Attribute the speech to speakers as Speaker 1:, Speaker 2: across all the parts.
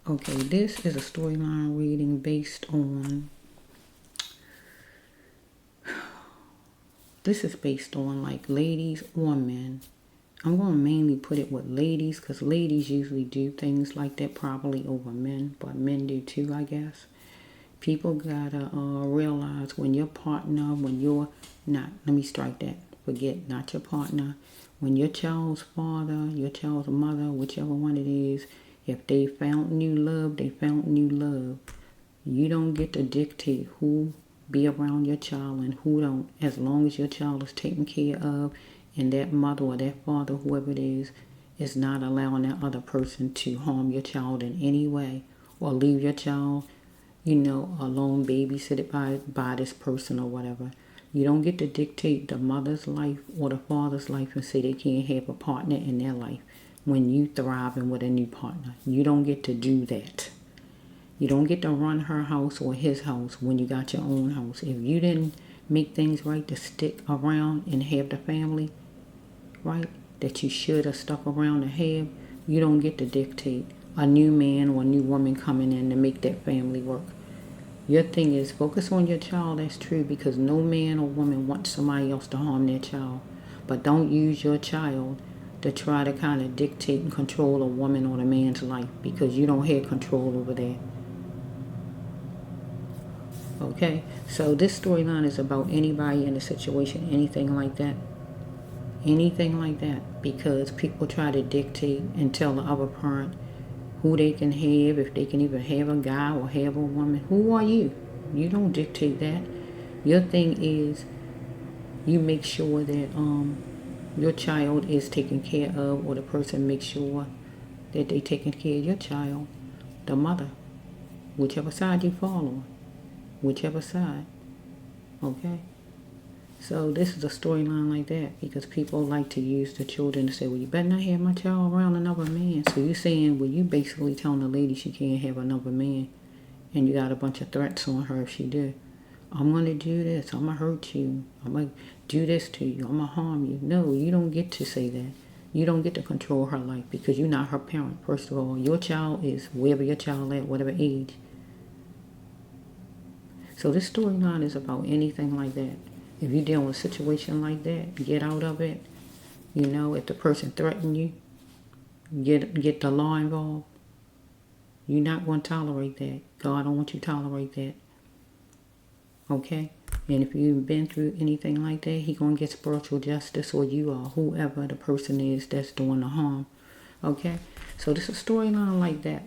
Speaker 1: Okay, this is a storyline reading based on, this is based on like ladies or men. I'm going to mainly put it with ladies because ladies usually do things like that probably over men, but men do too, I guess. People gotta realize when your partner, when you're not, let me strike that, forget, not your partner, when your child's father, your child's mother, whichever one it is, if they found new love, they found new love. You don't get to dictate who be around your child and who don't, as long as your child is taken care of and that mother or that father, whoever it is not allowing that other person to harm your child in any way or leave your child, alone babysitted by this person or whatever. You don't get to dictate the mother's life or the father's life and say they can't have a partner in their life when you thriving with a new partner. You don't get to do that. You don't get to run her house or his house when you got your own house. If you didn't make things right to stick around and have the family, right, that you should have stuck around to have, you don't get to dictate a new man or a new woman coming in to make that family work. Your thing is focus on your child, that's true, because no man or woman wants somebody else to harm their child. But don't use your child to try to kind of dictate and control a woman or a man's life because you don't have control over that. Okay, so this storyline is about anybody in a situation, anything like that. Anything like that. Because people try to dictate and tell the other parent who they can have, if they can even have a guy or have a woman. Who are you? You don't dictate that. Your thing is you make sure that your child is taken care of, or the person makes sure that they taking care of your child, the mother, whichever side you fall on. Whichever side. Okay? So this is a storyline like that because people like to use the children to say, well, you better not have my child around another man. So you're saying, well, you basically telling the lady she can't have another man, and you got a bunch of threats on her if she do. I'm going to do this. I'm going to hurt you. I'm going to do this to you. I'm going to harm you. No, you don't get to say that. You don't get to control her life because you're not her parent. First of all, your child is wherever your child at, whatever age. So this storyline is about anything like that. If you're dealing with a situation like that, get out of it. If the person threatened you, get the law involved. You're not going to tolerate that. God don't want you to tolerate that. Okay? And if you've been through anything like that, He going to get spiritual justice, or you are whoever the person is that's doing the harm. Okay? So this is a storyline like that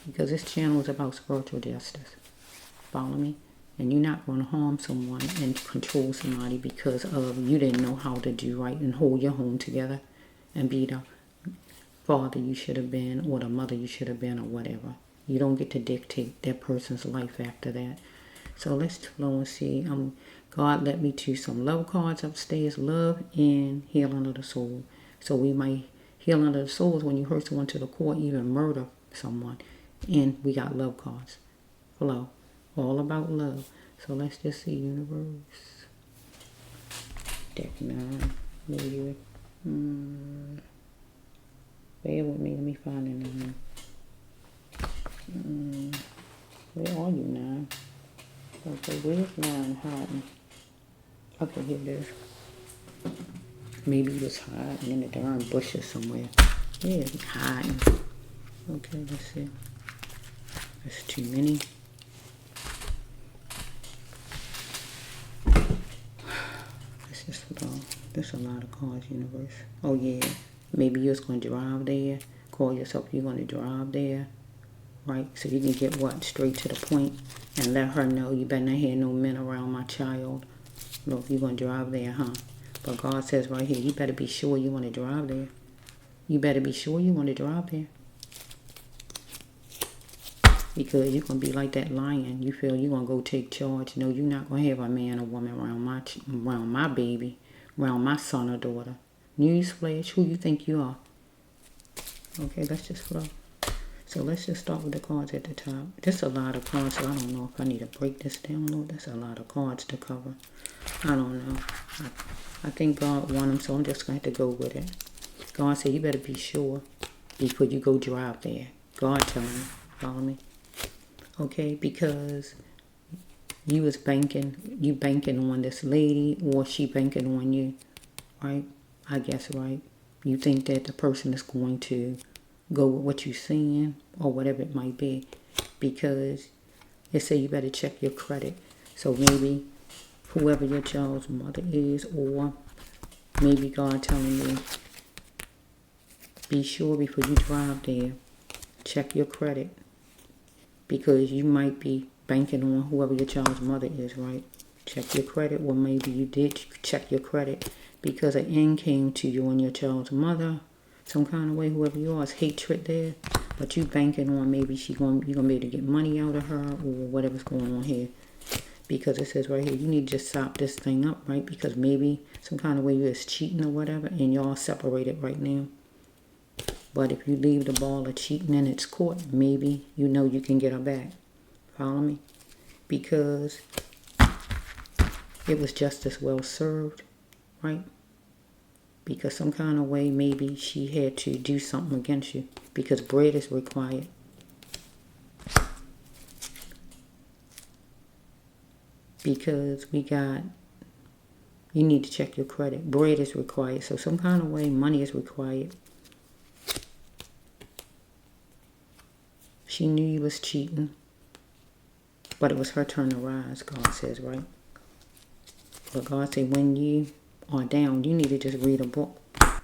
Speaker 1: because this channel is about spiritual justice. Follow me? And you're not going to harm someone and control somebody because of you didn't know how to do right and hold your home together and be the father you should have been or the mother you should have been or whatever. You don't get to dictate that person's life after that. So let's flow and see. God led me to some love cards upstairs. Love and healing of the soul. So we might healing of the soul is when you hurt someone to the core, even murder someone. And we got love cards. Flow. All about love. So let's just see, universe. Deck 9. Maybe. Bear with me. Let me find it. Where are you, 9? Okay, where's 9 hiding? Okay, here it is. Maybe he was hiding in the darn bushes somewhere. Yeah, he's hiding. Okay, let's see. That's too many. There's a lot of cards, universe. Oh yeah, maybe you're just going to drive there. Call yourself you're going to drive there, right? So you can get what? Straight to the point and let her know you better not have no men around my child. Look, you're going to drive there, huh? But God says right here, you better be sure you want to drive there. You better be sure you want to drive there. Because you're going to be like that lion. You feel you're going to go take charge. No, you're not going to have a man or woman around my baby, around my son or daughter. Newsflash, who you think you are? Okay, let's just flow. So let's just start with the cards at the top. There's a lot of cards, so I don't know if I need to break this down. Lord, that's a lot of cards to cover. I don't know. I think God wants them, so I'm just going to have to go with it. God said, you better be sure before you go drive there. God telling me. Follow me? Okay, because you banking on this lady, or she banking on you, right? I guess, right? You think that the person is going to go with what you're saying or whatever it might be, because they say you better check your credit. So maybe whoever your child's mother is, or maybe God telling you, be sure before you drive there, check your credit, because you might be banking on whoever your child's mother is, right? Check your credit, or maybe you did check your credit because an end came to you and your child's mother, some kind of way, whoever you are, it's hatred there, but you banking on maybe you're gonna be able to get money out of her, or whatever's going on here. Because it says right here, you need to just stop this thing up, right? Because maybe some kind of way you is cheating or whatever, and y'all separated right now. But if you leave the ball of cheating in its court, maybe you know you can get her back. Follow me? Because it was just as well served, right? Because some kind of way maybe she had to do something against you, because bread is required. Because you need to check your credit. Bread is required. So some kind of way money is required. She knew you was cheating, but it was her turn to rise, God says, right? But God said when you are down, you need to just read a book,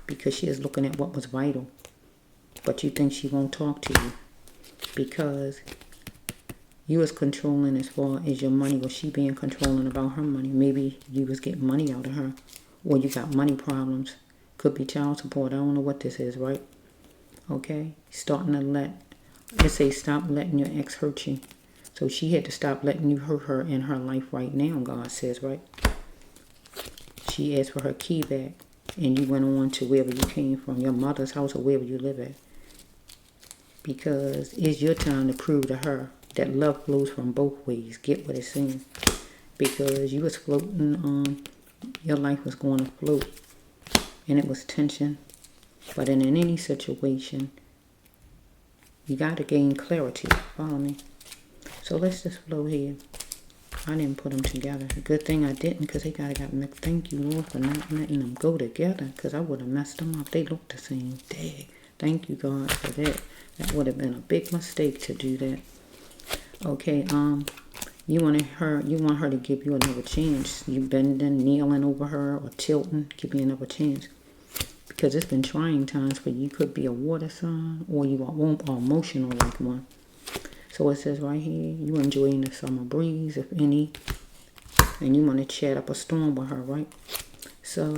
Speaker 1: because she is looking at what was vital. But you think she won't talk to you because you was controlling as far as your money. Was she being controlling about her money? Maybe you was getting money out of her, or you got money problems. Could be child support. I don't know what this is, right? Okay? Starting to let's say stop letting your ex hurt you. So she had to stop letting you hurt her in her life right now, God says, right? She asked for her key back, and you went on to wherever you came from, your mother's house or wherever you live at. Because it's your time to prove to her that love flows from both ways. Get what it's saying. Because you was floating, your life was going to float, and it was tension. But in any situation, you got to gain clarity. Follow me? So let's just flow here. I didn't put them together. Good thing I didn't, because they got mixed. Thank you, Lord, for not letting them go together, because I would have messed them up. They look the same. Dang. Thank you, God, for that. That would have been a big mistake to do that. Okay, you want her to give you another chance. You bending, kneeling over her, or tilting, give you another chance. Because it's been trying times for you. You could be a water sign, or you are emotional like one. So it says right here, you enjoying the summer breeze, if any, and you want to chat up a storm with her, right? So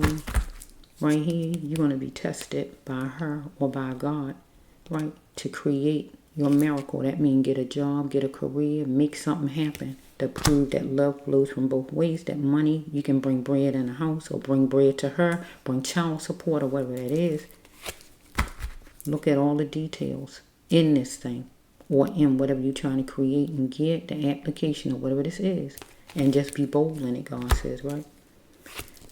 Speaker 1: right here, you're going to be tested by her or by God, right, to create your miracle. That means get a job, get a career, make something happen to prove that love flows from both ways. That money, you can bring bread in the house, or bring bread to her, bring child support, or whatever it is. Look at all the details in this thing, or in whatever you're trying to create and get, the application, or whatever this is. And just be bold in it, God says, right?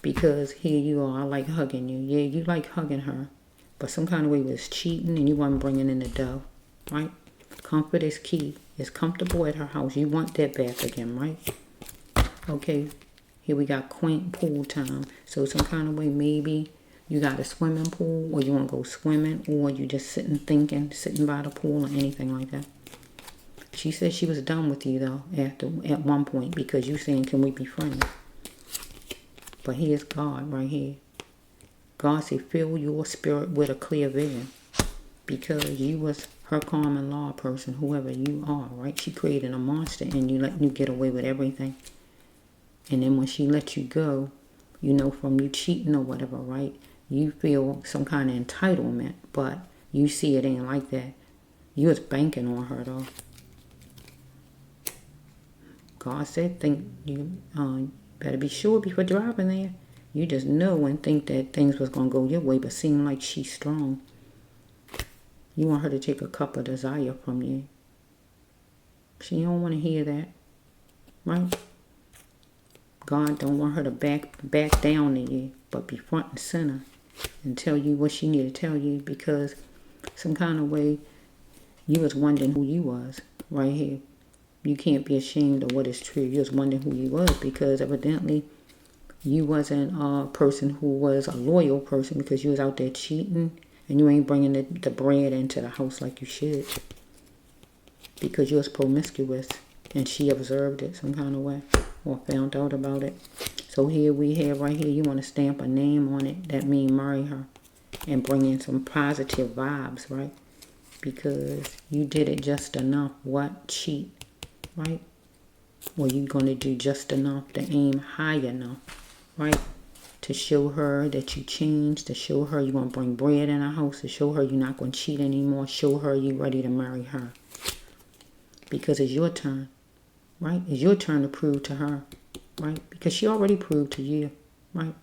Speaker 1: Because here you are, I like hugging you. Yeah, you like hugging her, but some kind of way was cheating, and you wasn't bringing in the dough, right? Comfort is key. It's comfortable at her house. You want that back again, right? Okay, here we got quaint pool time. So some kind of way, maybe you got a swimming pool, or you want to go swimming, or you just sitting thinking, sitting by the pool, or anything like that. She said she was done with you, though, at one point, because you saying, can we be friends? But here's God right here. God said, fill your spirit with a clear vision, because you was her common law person, whoever you are, right? She created a monster, and you let you get away with everything. And then when she let you go, you know, from you cheating or whatever, right? You feel some kind of entitlement, but you see it ain't like that. You was banking on her, though. God said, think you better be sure before driving there. You just know and think that things was going to go your way, but seem like she's strong. You want her to take a cup of desire from you. She don't want to hear that, right? God don't want her to back down to you, but be front and center and tell you what she need to tell you, because some kind of way You was wondering who you was right here. You can't be ashamed of what is true. You was wondering who you was because evidently you wasn't a person who was a loyal person because you was out there cheating and you ain't bringing the bread into the house like you should because you was promiscuous and she observed it some kind of way or found out about it. So here we have right here, you want to stamp a name on it. That means marry her and bring in some positive vibes, right? Because you did it just enough. What? Cheat, right? Well, you're going to do just enough to aim high enough, right? To show her that you changed, to show her you're going to bring bread in her house, to show her you're not going to cheat anymore, show her you're ready to marry her. Because it's your turn, right? It's your turn to prove to her, right? Because she already proved to you, right?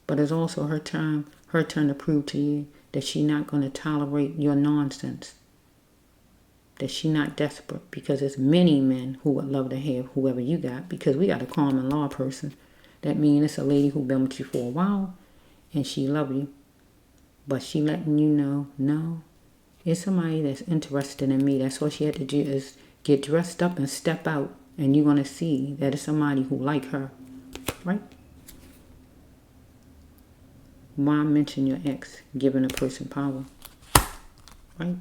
Speaker 1: But it's also her turn to prove to you that she's not going to tolerate your nonsense. That she's not desperate. Because there's many men who would love to have whoever you got. Because we got a common law person. That means it's a lady who been with you for a while. And she love you. But she letting you know, no. It's somebody that's interested in me. That's all she had to do is get dressed up and step out. And you're going to see that it's somebody who like her. Right? Why mention your ex giving a person power? Right?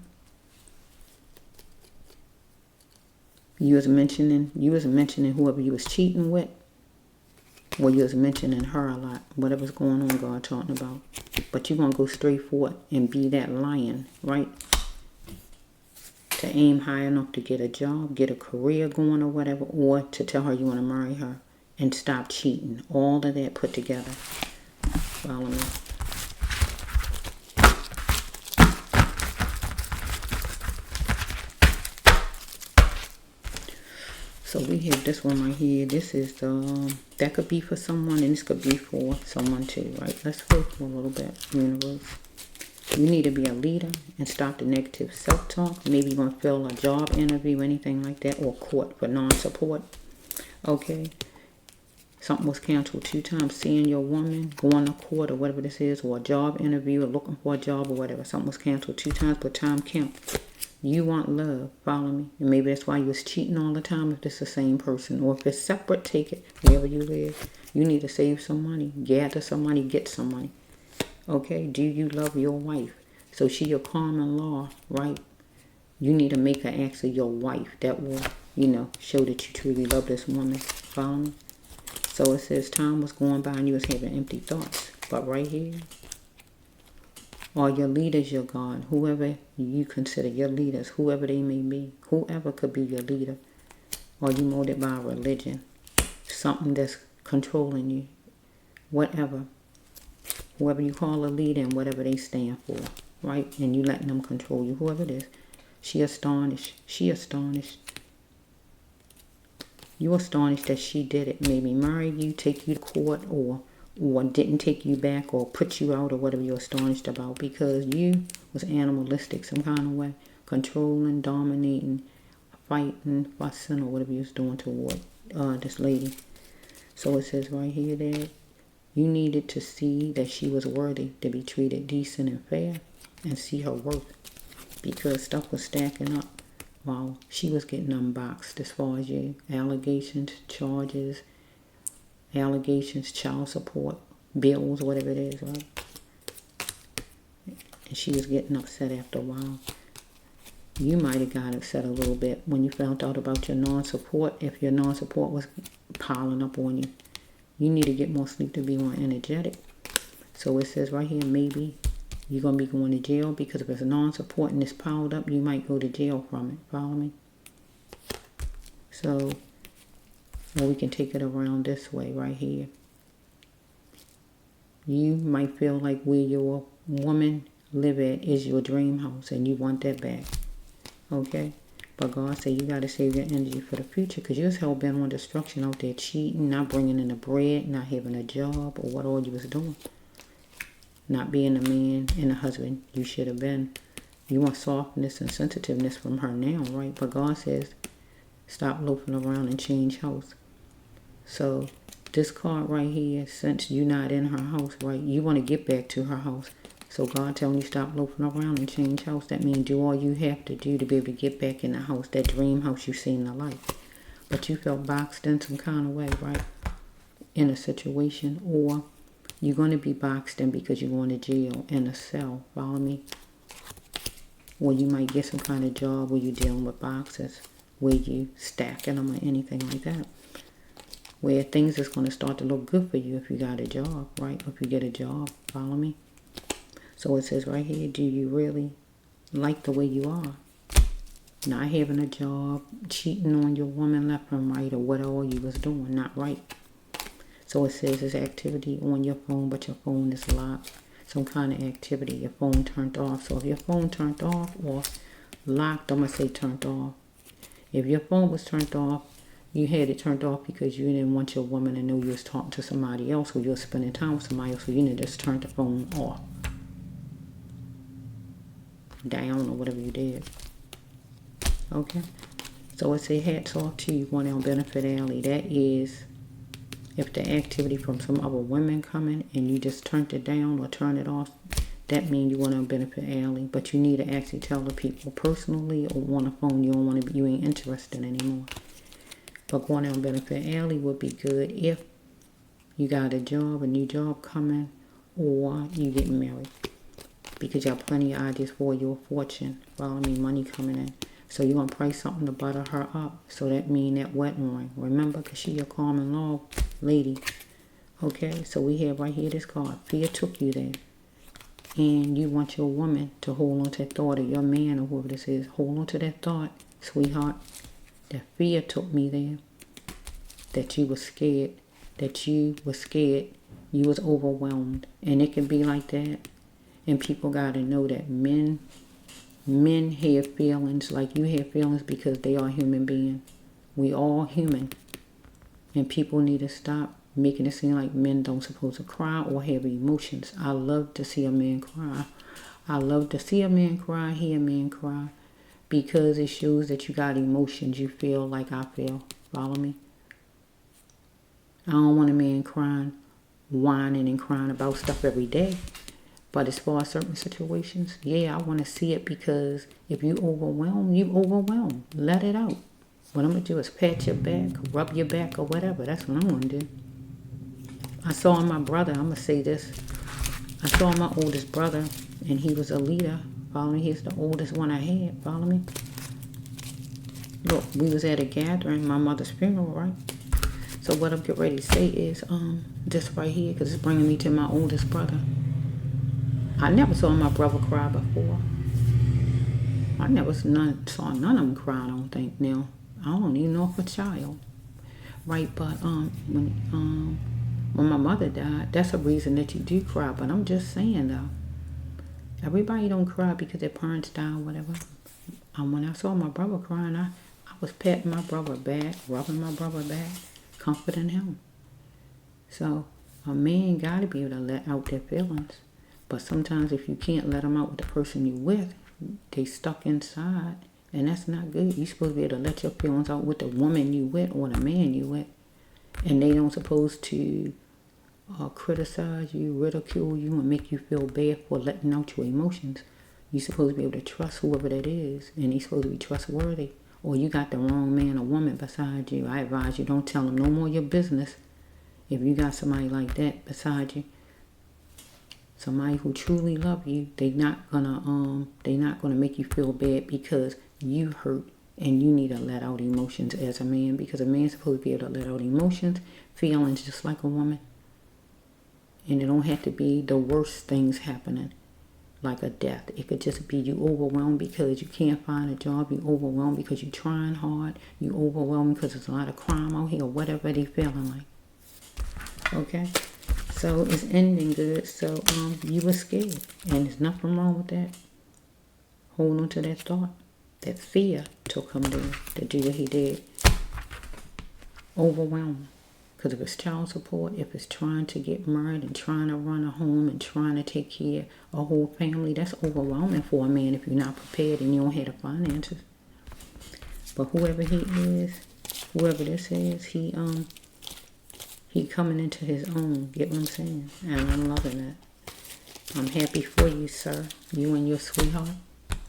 Speaker 1: You was mentioning whoever you was cheating with. Or you was mentioning her a lot. Whatever's going on, God talking about. But you're going to go straight for it and be that lion, right? To aim high enough to get a job, get a career going or whatever. Or to tell her you want to marry her and stop cheating. All of that put together. Follow me. So we have this one right here. This is that could be for someone and this could be for someone too, right? Let's go for a little bit, universe. You need to be a leader and stop the negative self-talk. Maybe you're going to fill a job interview, anything like that, or court for non-support. Okay? Something was canceled 2 times. Seeing your woman, going to court or whatever this is, or a job interview or looking for a job or whatever. Something was canceled 2 times, but time count. You want love, follow me. And maybe that's why you was cheating all the time if it's the same person. Or if it's separate, take it wherever you live. You need to save some money. Gather some money, get some money. Okay, do you love your wife? So she your common law, right? You need to make her actually your wife. That will, show that you truly love this woman. Follow me? So it says time was going by and you was having empty thoughts. But right here, or your leaders, your God, whoever you consider your leaders, whoever they may be, whoever could be your leader, or you molded by religion, something that's controlling you, whatever, whoever you call a leader and whatever they stand for, right? And you letting them control you, whoever it is. She astonished. You astonished that she did it. Maybe marry you, take you to court, or didn't take you back or put you out or whatever you're astonished about because you was animalistic some kind of way, controlling, dominating, fighting, fussing, or whatever you was doing toward this lady. So it says right here that you needed to see that she was worthy to be treated decent and fair and see her worth because stuff was stacking up while she was getting unboxed as far as your allegations, charges, child support, bills, whatever it is, right? And she was getting upset after a while. You might have got upset a little bit when you found out about your non-support, if your non-support was piling up on you. You need to get more sleep to be more energetic. So it says right here, maybe you're going to be going to jail because if it's non-support and it's piled up, you might go to jail from it. Follow me? So, or we can take it around this way right here. You might feel like where your woman live at is your dream house and you want that back. Okay? But God said you got to save your energy for the future because you're hell-bent on destruction out there, cheating, not bringing in the bread, not having a job, or what all you was doing. Not being the man and the husband you should have been. You want softness and sensitiveness from her now, right? But God says stop loafing around and change house. So this card right here, since you're not in her house, right, you want to get back to her house. So God telling you stop loafing around and change house. That means do all you have to do to be able to get back in the house, that dream house you seen in the life. But you felt boxed in some kind of way, right? In a situation, or you're going to be boxed in because you're going to jail in a cell. Follow me? Or you might get some kind of job where you're dealing with boxes, where you stacking them or anything like that. Where things is going to start to look good for you if you got a job, right? If you get a job, follow me? So it says right here, do you really like the way you are? Not having a job, cheating on your woman left and right, or what all you was doing, not right. So it says there's activity on your phone, but your phone is locked. Some kind of activity, your phone turned off. So if your phone turned off or locked, I'm going to say turned off. If your phone was turned off, you had it turned off because you didn't want your woman to know you was talking to somebody else or you were spending time with somebody else, so you need to just turn the phone off. Down or whatever you did. Okay? So it says hats off to you going down Benefit Alley. That is if the activity from some other women coming and you just turned it down or turn it off, that means you want to Benefit Alley. But you need to actually tell the people personally or on the phone you don't want to be, you ain't interested anymore. But going down Benefit Alley would be good if you got a job, a new job coming, or you getting married. Because you have plenty of ideas for your fortune. Follow me, money coming in. So you're going to price something to butter her up. So that mean that wedding ring. Remember, because she a common law lady. Okay, so we have right here this card. Fear took you there. And you want your woman to hold on to that thought, or your man, or whoever this is. Hold on to that thought, sweetheart. That fear took me there. That you were scared. That you were scared. You was overwhelmed. And it can be like that. And people got to know that men have feelings like you have feelings because they are human beings. We all human. And people need to stop making it seem like men don't supposed to cry or have emotions. I love to see a man cry. I love to see a man cry, hear a man cry. Because it shows that you got emotions. You feel like I feel. Follow me? I don't want a man crying, whining and crying about stuff every day. But as far as certain situations, yeah, I want to see it because if you overwhelm, you overwhelm. Let it out. What I'm going to do is pat your back, rub your back or whatever. That's what I'm going to do. I saw my brother, I'm going to say this. I saw my oldest brother and he was a leader. Follow me? He's the oldest one I had. Follow me? Look, we was at a gathering, my mother's funeral, right? So what I'm getting ready to say is this right here because it's bringing me to my oldest brother. I never saw my brother cry before. I never saw none of them cry, I don't think. Now, I don't even know if a child. Right, but when my mother died, that's a reason that you do cry. But I'm just saying, though, everybody don't cry because their parents died or whatever. When I saw my brother crying, I was patting my brother back, rubbing my brother back, comforting him. So a man got to be able to let out their feelings. But sometimes if you can't let them out with the person you with, they stuck inside. And that's not good. You're supposed to be able to let your feelings out with the woman you with or the man you with. And they don't supposed to criticize you, ridicule you, and make you feel bad for letting out your emotions. You're supposed to be able to trust whoever that is. And he's supposed to be trustworthy. Or you got the wrong man or woman beside you. I advise you, don't tell them no more your business. If you got somebody like that beside you, somebody who truly love you, they're not gonna make you feel bad because you hurt and you need to let out emotions as a man, because a man's supposed to be able to let out emotions, feelings just like a woman. And it don't have to be the worst things happening, like a death. It could just be you overwhelmed because you can't find a job, you overwhelmed because you're trying hard, you overwhelmed because there's a lot of crime out here, whatever they feeling like. Okay? So it's ending good. So you were scared. And there's nothing wrong with that. Hold on to that thought. That fear took him there to do what he did. Overwhelmed. Because if it's child support, if it's trying to get married and trying to run a home and trying to take care of a whole family, that's overwhelming for a man if you're not prepared and you don't have the finances. But whoever he is, whoever this is, he coming into his own. Get what I'm saying? And I'm loving that. I'm happy for you, sir. You and your sweetheart.